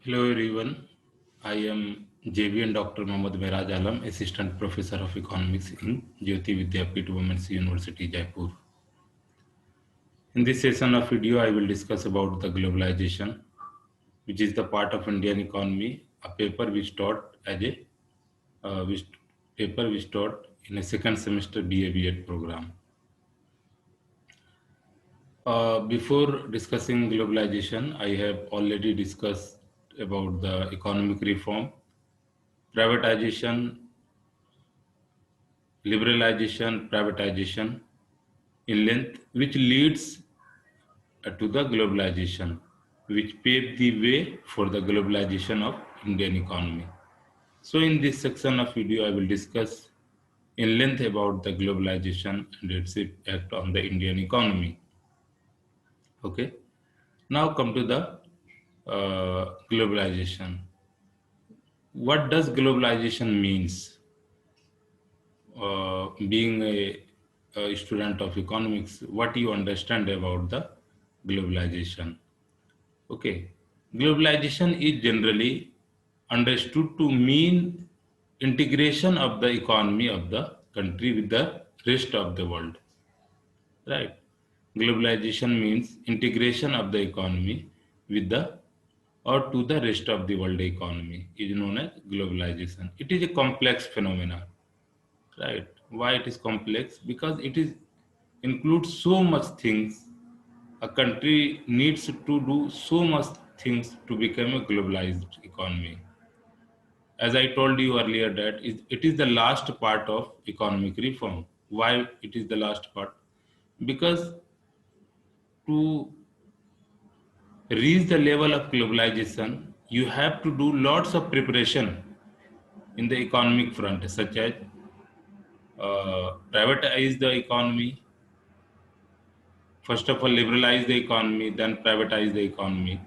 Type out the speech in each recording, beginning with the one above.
Hello everyone, I am JVN Dr. Mohammad Miraj Alam, Assistant Professor of Economics in Jyoti Vidyapeeth Women's University, Jaipur. In this session of video, I will discuss about the globalization, which is the part of Indian economy, a paper which taught as a which paper which taught in a second semester BA B.Ed program. Before discussing globalization, I have already discussed about the economic reform, privatization, liberalization, privatization in length, which leads to the globalization, which paved the way for the globalization of Indian economy. So in this section of video, I will discuss in length about the globalization and its impact on the Indian economy. Okay. Now come to the globalization. What does globalization means? Being a student of economics, what you understand about the globalization? Okay, globalization is generally understood to mean integration of the economy of the country with the rest of the world, right? Globalization means integration of the economy with the or to the rest of the world economy is known as globalization. It is a complex phenomenon. Right. Why it is complex? Because it is includes so much things. A country needs to do so much things to become a globalized economy. As I told you earlier that it is the last part of economic reform. Why it is the last part? Because to reach the level of globalization, you have to do lots of preparation in the economic front, such as privatize the economy, first of all liberalize the economy, then privatize the economy,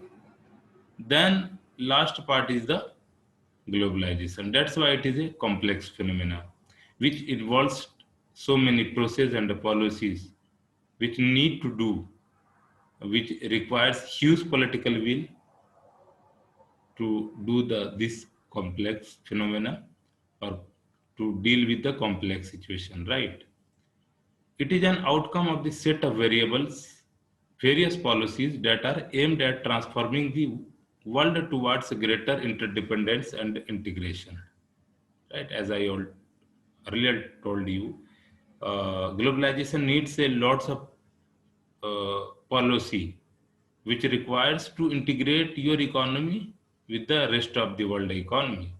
then last part is the globalization. That's why it is a complex phenomena which involves so many processes and policies which need to do, which requires huge political will to do this complex phenomena or to deal with the complex situation, right? It is an outcome of the set of variables, various policies that are aimed at transforming the world towards greater interdependence and integration. Right? As I earlier told you, globalization needs a lots of policy which requires to integrate your economy with the rest of the world economy.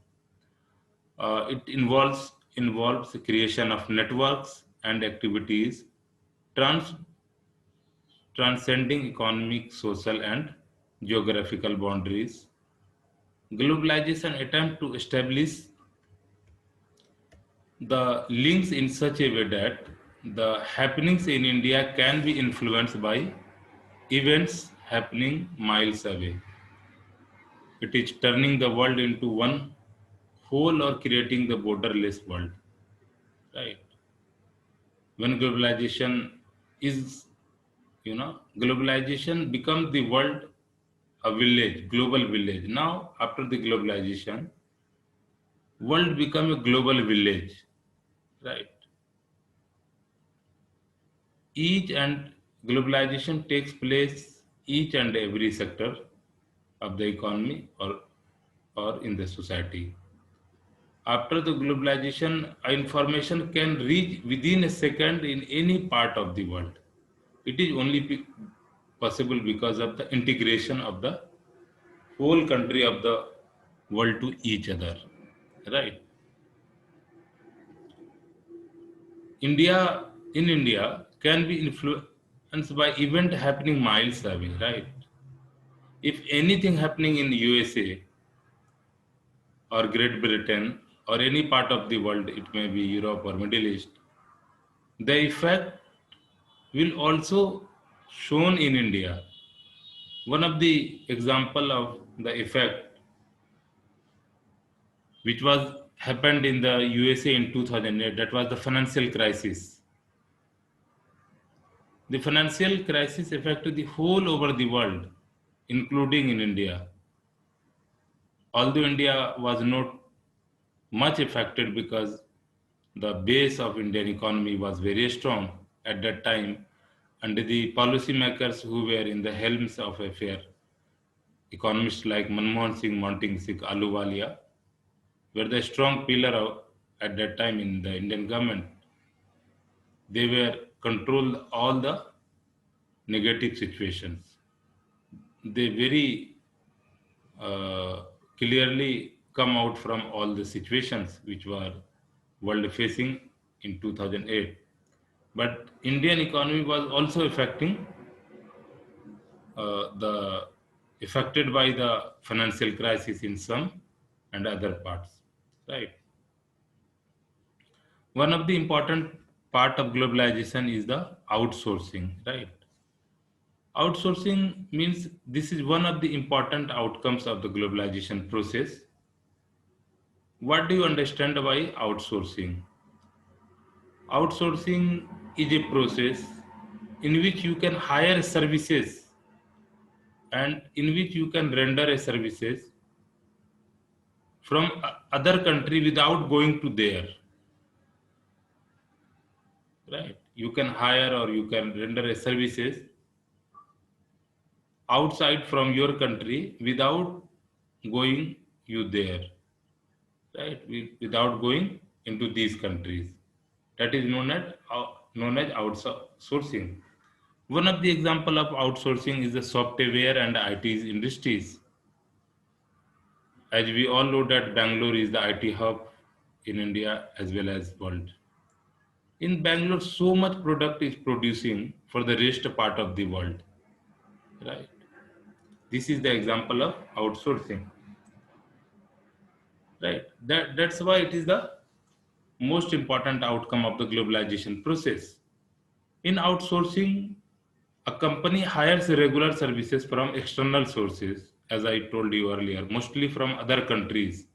It involves the creation of networks and activities trans transcending economic, social, and geographical boundaries. Globalization attempt to establish the links in such a way that the happenings in India can be influenced by events happening miles away. It is turning the world into one whole or creating the borderless world. Right. When globalization is, globalization becomes the world a village, global village. Now, after the globalization, world become a global village, right? Each and globalization takes place each and every sector of the economy or in the society. After the globalization, information can reach within a second in any part of the world. It is only possible because of the integration of the whole country of the world to each other, right? India in India can be influenced by event happening miles away, right? If anything happening in USA or Great Britain or any part of the world, it may be Europe or Middle East, the effect will also shown in India. One of the example of the effect which was happened in the USA in 2008, that was the financial crisis. The financial crisis affected the whole over the world, including in India. Although India was not much affected because the base of Indian economy was very strong at that time, and the policymakers who were in the helms of affair, economists like Manmohan Singh, Monting Singh, Ahluwalia, were the strong pillar at that time in the Indian government. They were controlled all the negative situations. They very uh, clearly come out from all the situations which were world facing in 2008. But Indian economy was also the affected by the financial crisis in some and other parts, right? One of the important part of globalization is the outsourcing, right? Outsourcing means this is one of the important outcomes of the globalization process. What do you understand by outsourcing? Outsourcing is a process in which you can hire services and in which you can render a services from other country without going to there, right? You can hire or you can render a services outside from your country without going you there, right? Without going into these countries. That is known as outsourcing. One of the example of outsourcing is the software and IT industries. As we all know that Bangalore is the IT hub in India as well as world. In Bangalore, so much product is producing for the rest part of the world, right? This is the example of outsourcing, right? That's why it is the most important outcome of the globalization process. In outsourcing, a company hires regular services from external sources, as I told you earlier, mostly from other countries,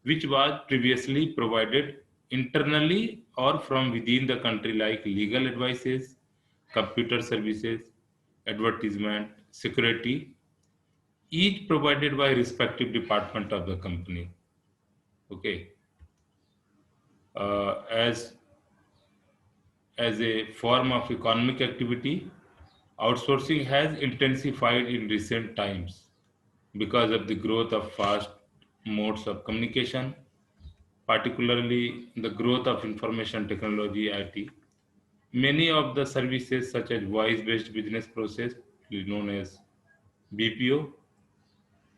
which was previously provided internally or from within the country, like legal advices, computer services, advertisement, security, each provided by respective department of the company. Okay, as a form of economic activity, outsourcing has intensified in recent times because of the growth of fast modes of communication, particularly the growth of information technology IT. Many of the services such as voice-based business process, known as BPO,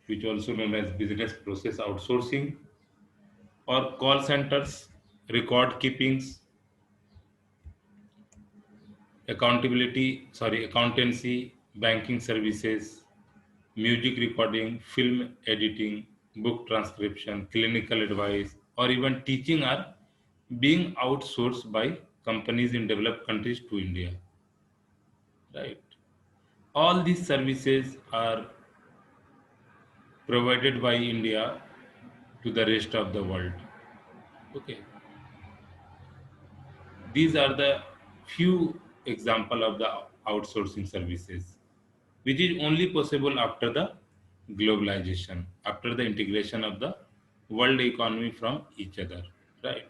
which also known as business process outsourcing, or call centers, record keepings, accountancy, banking services, music recording, film editing, book transcription, clinical advice, or even teaching are being outsourced by companies in developed countries to India, right? All these services are provided by India to the rest of the world. Okay, these are the few example of the outsourcing services, which is only possible after the globalization, after the integration of the world economy from each other, right?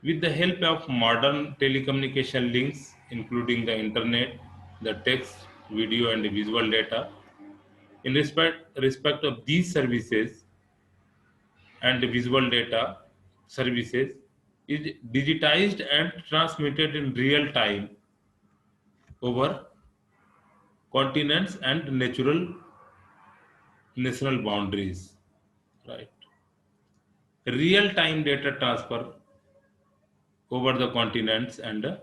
With the help of modern telecommunication links, including the internet, the text, video, and visual data, in respect of these services and the visual data services is digitized and transmitted in real time over continents and natural national boundaries, right? Real time data transfer over the continents and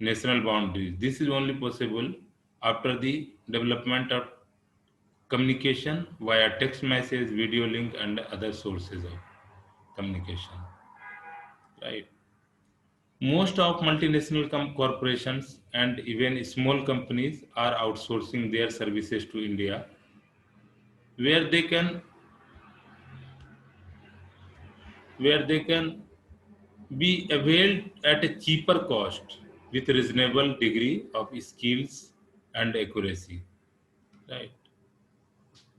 national boundaries. This is only possible after the development of communication via text message, video link, and other sources of communication, right? Most of multinational corporations and even small companies are outsourcing their services to India, where they can where they can be availed at a cheaper cost with reasonable degree of skills and accuracy, right?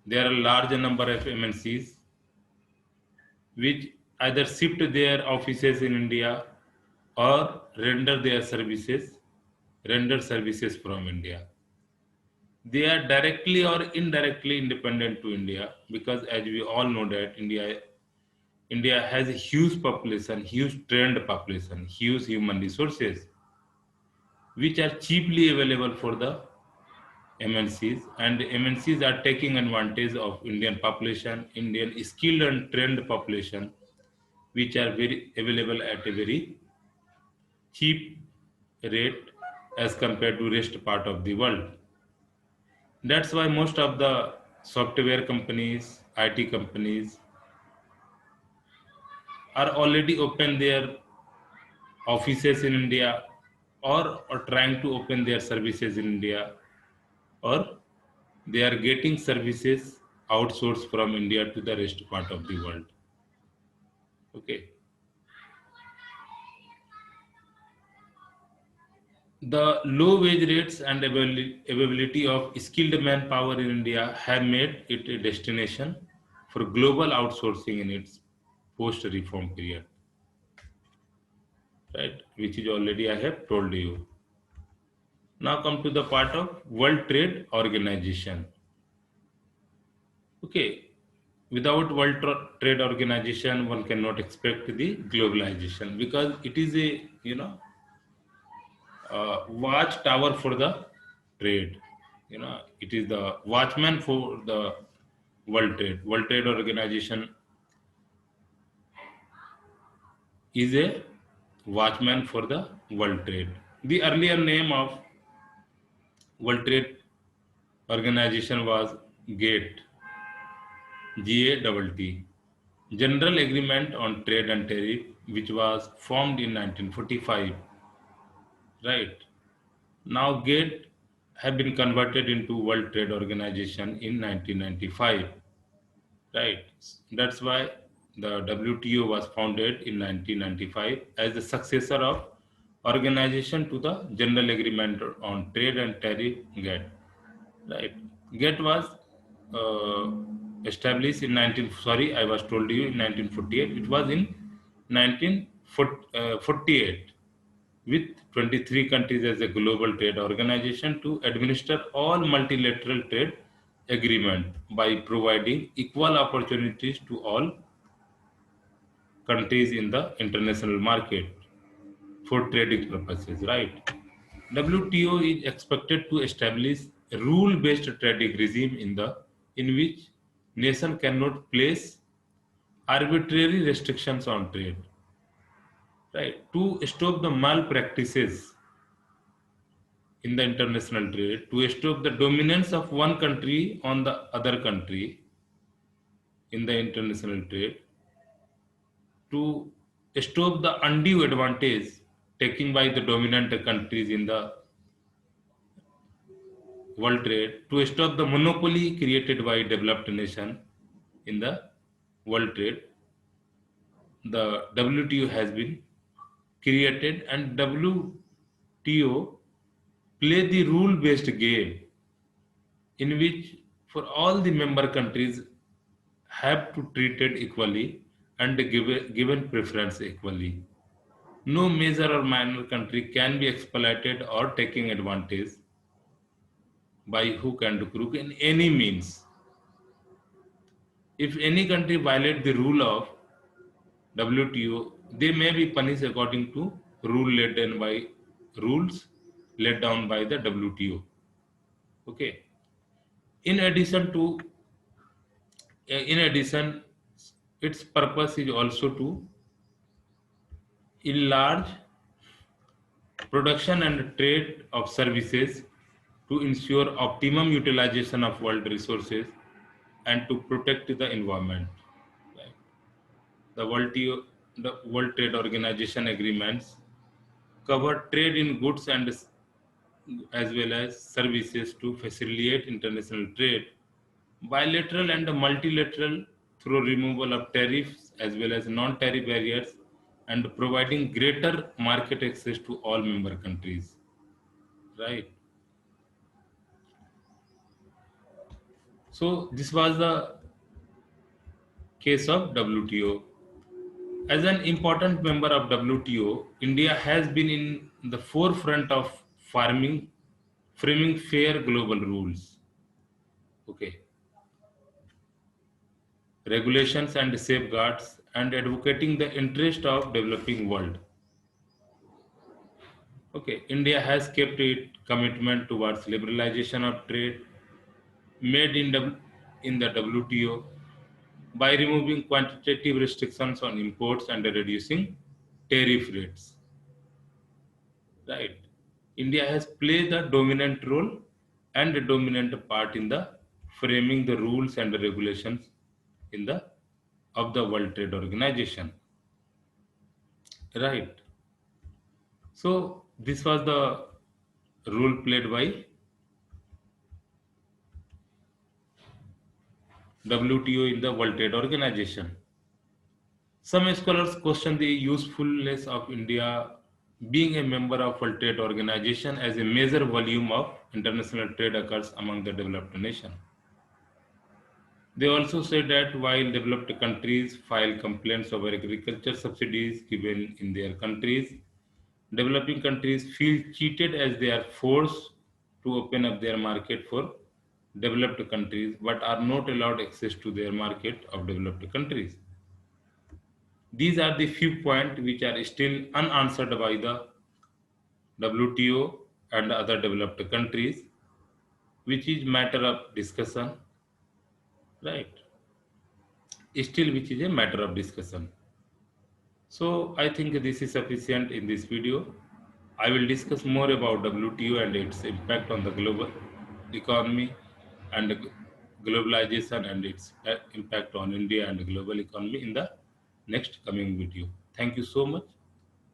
there are a large number of MNCs which either shift their offices in India or render services from India. They are directly or indirectly independent to India because, as we all know, that India has a huge population, huge trained population, huge human resources, which are cheaply available for the MNCs, and MNCs are taking advantage of Indian population, Indian skilled and trained population, which are very available at a very cheap rate as compared to rest part of the world. That's why most of the software companies, IT companies are already open their offices in India, or trying to open their services in India, or they are getting services outsourced from India to the rest part of the world. Okay. The low wage rates and availability of skilled manpower in India have made it a destination for global outsourcing in its post-reform period, right? Which is already I have told you. Now come to the part of World Trade Organization. Okay, without Trade Organization, one cannot expect the globalization because it is a watchtower for the trade. It is the watchman for the World Trade. World Trade Organization is a watchman for the world trade. The earlier name of World Trade Organization was GATT, GATT, General Agreement on Trade and Tariff, which was formed in 1945. Right. Now GATT have been converted into World Trade Organization in 1995. Right. That's why the WTO was founded in 1995 as the successor of organization to the General Agreement on Trade and Tariff GATT. Right. GATT was uh, established in 19. Sorry, I was told you in 1948. It was in 1948 with 23 countries as a global trade organization to administer all multilateral trade agreement by providing equal opportunities to all countries in the international market for trading purposes, right? WTO is expected to establish a rule-based trading regime in which nation cannot place arbitrary restrictions on trade, right? To stop the malpractices in the international trade, to stop the dominance of one country on the other country in the international trade, to stop the undue advantage taken by the dominant countries in the world trade, to stop the monopoly created by developed nation in the world trade. The WTO has been created, and WTO play the rule-based game in which for all the member countries have to treated equally and given preference equally. No major or minor country can be exploited or taking advantage by hook and crook in any means. If any country violate the rule of WTO, they may be punished according to rules laid down by the WTO. Okay. In addition to in addition, its purpose is also to enlarge production and trade of services to ensure optimum utilization of world resources and to protect the environment. Right? The World Trade Organization agreements cover trade in goods and as well as services to facilitate international trade, bilateral and multilateral through removal of tariffs as well as non-tariff barriers and providing greater market access to all member countries. Right. So this was the case of WTO. As an important member of WTO, India has been in the forefront of framing fair global rules, okay, regulations and safeguards, and advocating the interest of developing world. Okay, India has kept its commitment towards liberalization of trade made in the WTO by removing quantitative restrictions on imports and reducing tariff rates. Right. India has played the dominant role and a dominant part in the framing the rules and the regulations in the of the World Trade Organization. Right. So this was the role played by WTO in the World Trade Organization. Some scholars question the usefulness of India being a member of World Trade Organization as a major volume of international trade occurs among the developed nations. They also say that while developed countries file complaints over agriculture subsidies given in their countries, developing countries feel cheated as they are forced to open up their market for developed countries but are not allowed access to their market of developed countries. These are the few points which are still unanswered by the WTO and other developed countries, which is matter of discussion, right? Still, which is a matter of discussion. So I think this is sufficient in this video. I will discuss more about WTO and its impact on the global economy and globalization and its impact on India and the global economy in the next coming video. Thank you so much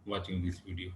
for watching this video.